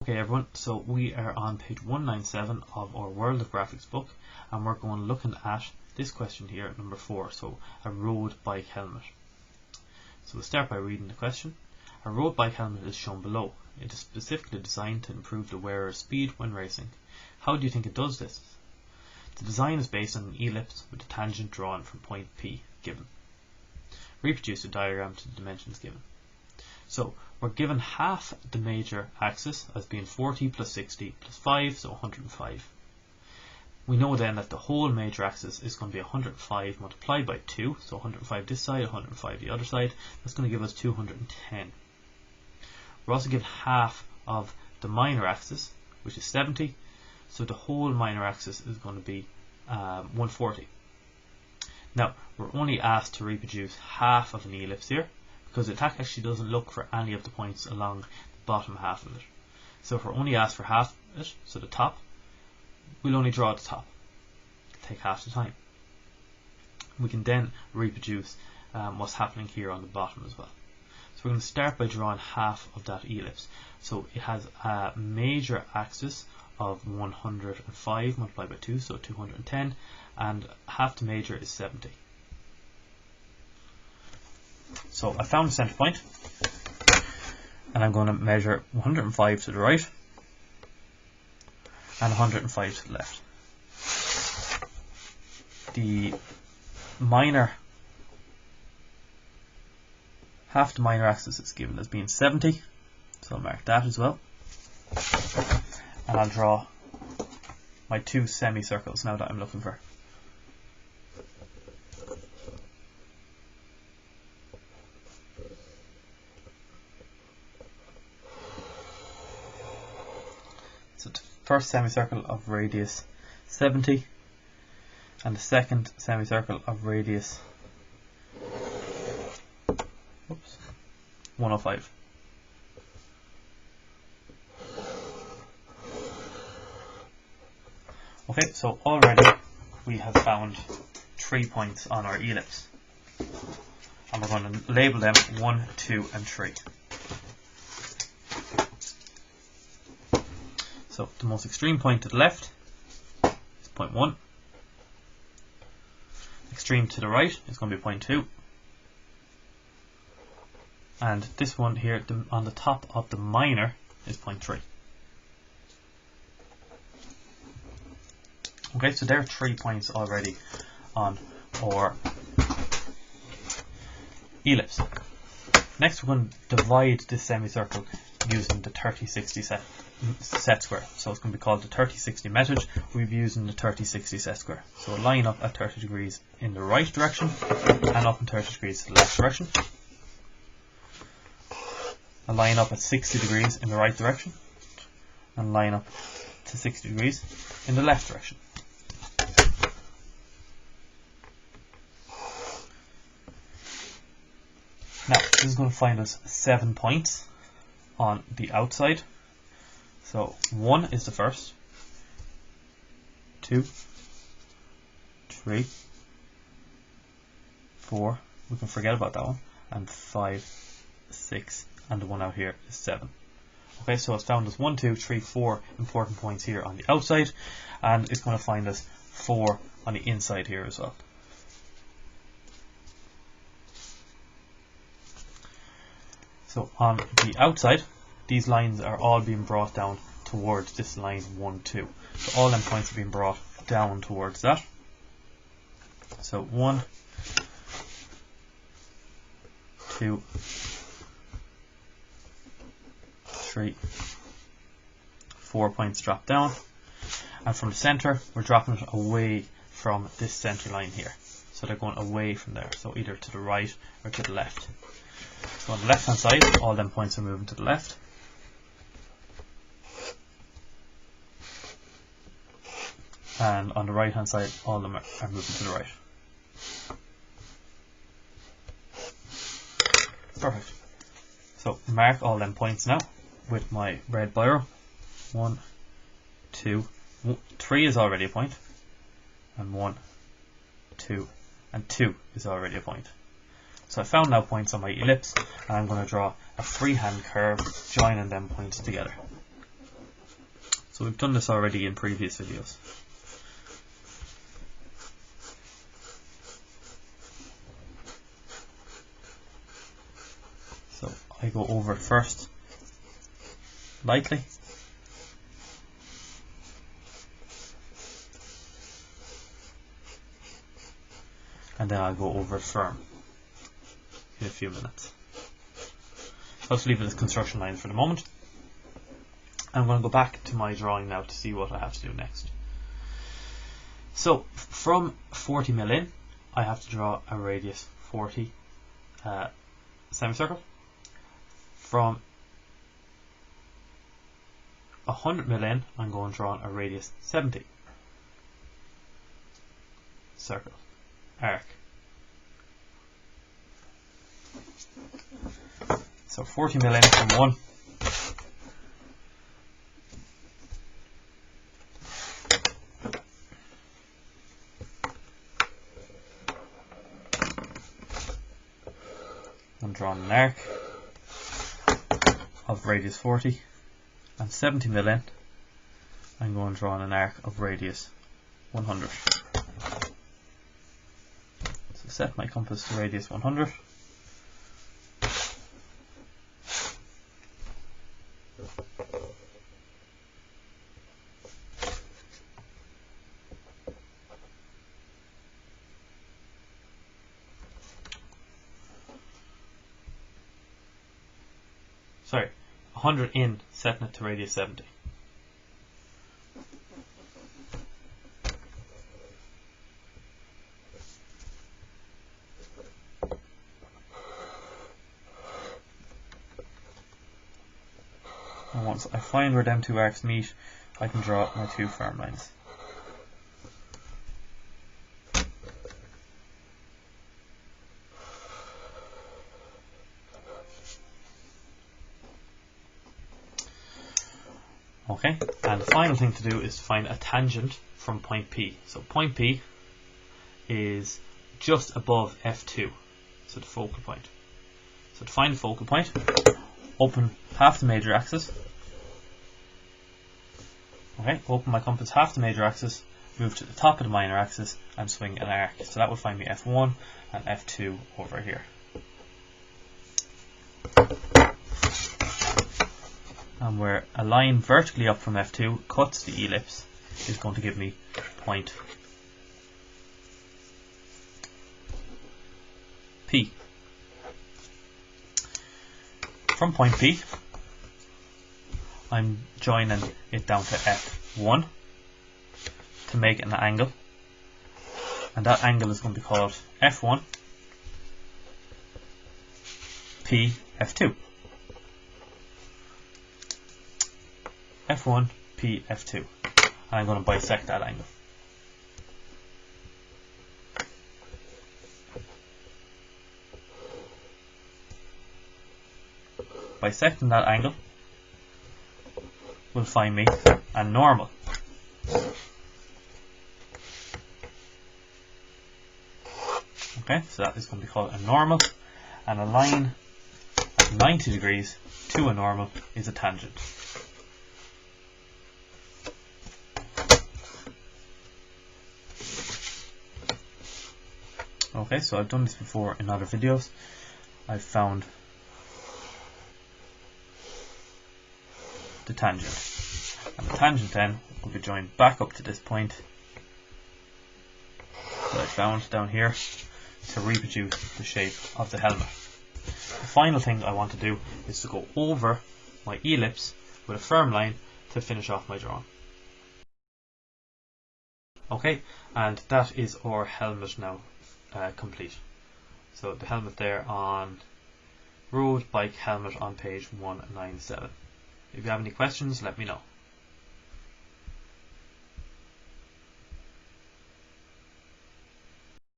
Okay everyone, so we are on page 197 of our World of Graphics book, and we're going looking at this question here, number 4, so a road bike helmet. So we'll start by reading the question. A road bike helmet is shown below. It is specifically designed to improve the wearer's speed when racing. How do you think it does this? The design is based on an ellipse with a tangent drawn from point P given. Reproduce the diagram to the dimensions given. So we're given half the major axis as being 40 plus 60 plus 5, so 105. We know then that the whole major axis is going to be 105 multiplied by 2, so 105 this side, 105 the other side. That's going to give us 210. We're also given half of the minor axis, which is 70, so the whole minor axis is going to be 140. Now, we're only asked to reproduce half of an ellipse here, because it actually doesn't look for any of the points along the bottom half of it. So if we're only asked for half of it, so the top, we'll only draw the top. It'll take half the time. We can then reproduce what's happening here on the bottom as well. So we're going to start by drawing half of that ellipse. So it has a major axis of 105 multiplied by 2, so 210, and half the major is 70. So I found the center point, and I'm going to measure 105 to the right and 105 to the left. The minor, half the minor axis is given as being 70, so I'll mark that as well. And I'll draw my two semicircles now that I'm looking for. So the first semicircle of radius 70 and the second semicircle of radius 105. Okay, so already we have found 3 points on our ellipse, and we're going to label them 1, 2 and 3. So the most extreme point to the left is point 1. Extreme to the right is going to be point 2. And this one here on the top of the minor is point 3. Okay, so there are 3 points already on our ellipse. Next we're going to divide this semicircle using the 30-60 set square. So it's going to be called the 30-60 method. We'll be using the 30-60 set square. So we'll line up at 30 degrees in the right direction and up in 30 degrees to the left direction. I'll line up at 60 degrees in the right direction and line up to 60 degrees in the left direction. Now, this is going to find us 7 points on the outside. So 1 is the first, 2, 3, 4, we can forget about that one, and 5, 6, and the one out here is 7. Okay, so it's found us 1, 2, 3, 4 important points here on the outside, and it's going to find us 4 on the inside here as well. So on the outside, these lines are all being brought down towards this line 1, 2. So all them points are being brought down towards that. So 1, 2, 3, 4 points drop down. And from the center, we're dropping it away from this center line here. So they're going away from there. So either to the right or to the left. So on the left hand side, all them points are moving to the left. And on the right hand side, all of them are moving to the right. Perfect. So mark all them points now with my red biro. 1, 2, 3 is already a point. And 1, 2, and 2 is already a point. So I found now points on my ellipse, and I'm going to draw a freehand curve joining them points together. So we've done this already in previous videos. So I go over it first lightly, and then I'll go over it firm in a few minutes. I'll just leave it as construction lines for the moment. I'm going to go back to my drawing now to see what I have to do next. So from 40 mil in, I have to draw a radius 40 semicircle. From 100 mil in, I'm going to draw a radius 70 circle, arc. So 40 mil in from 1. I'm drawing an arc of radius 40, and 70 mil in, I'm going to draw an arc of radius 100. So set my compass to radius 100. Sorry, 100 in, setting it to radius 70. And once I find where them two arcs meet, I can draw my two firm lines. Okay, and the final thing to do is to find a tangent from point P. So point P is just above F2, so the focal point. So to find the focal point, open half the major axis. Okay, open my compass half the major axis, move to the top of the minor axis, and swing an arc. So that will find me F1 and F2 over here. And where a line vertically up from F2 cuts the ellipse is going to give me point P. From point P, I'm joining it down to F1 to make an angle, and that angle is going to be called F1 P F2. F1 P F2, and I'm going to bisect that angle. Bisecting that angle will find me a normal. Okay, so that is going to be called a normal, and a line at 90 degrees to a normal is a tangent. Okay, so I've done this before in other videos. I've found the tangent, and the tangent then will be joined back up to this point that I found down here to reproduce the shape of the helmet. The final thing I want to do is to go over my ellipse with a firm line to finish off my drawing. Okay, and that is our helmet now complete. So the helmet there on road bike helmet on page 197. If you have any questions, let me know.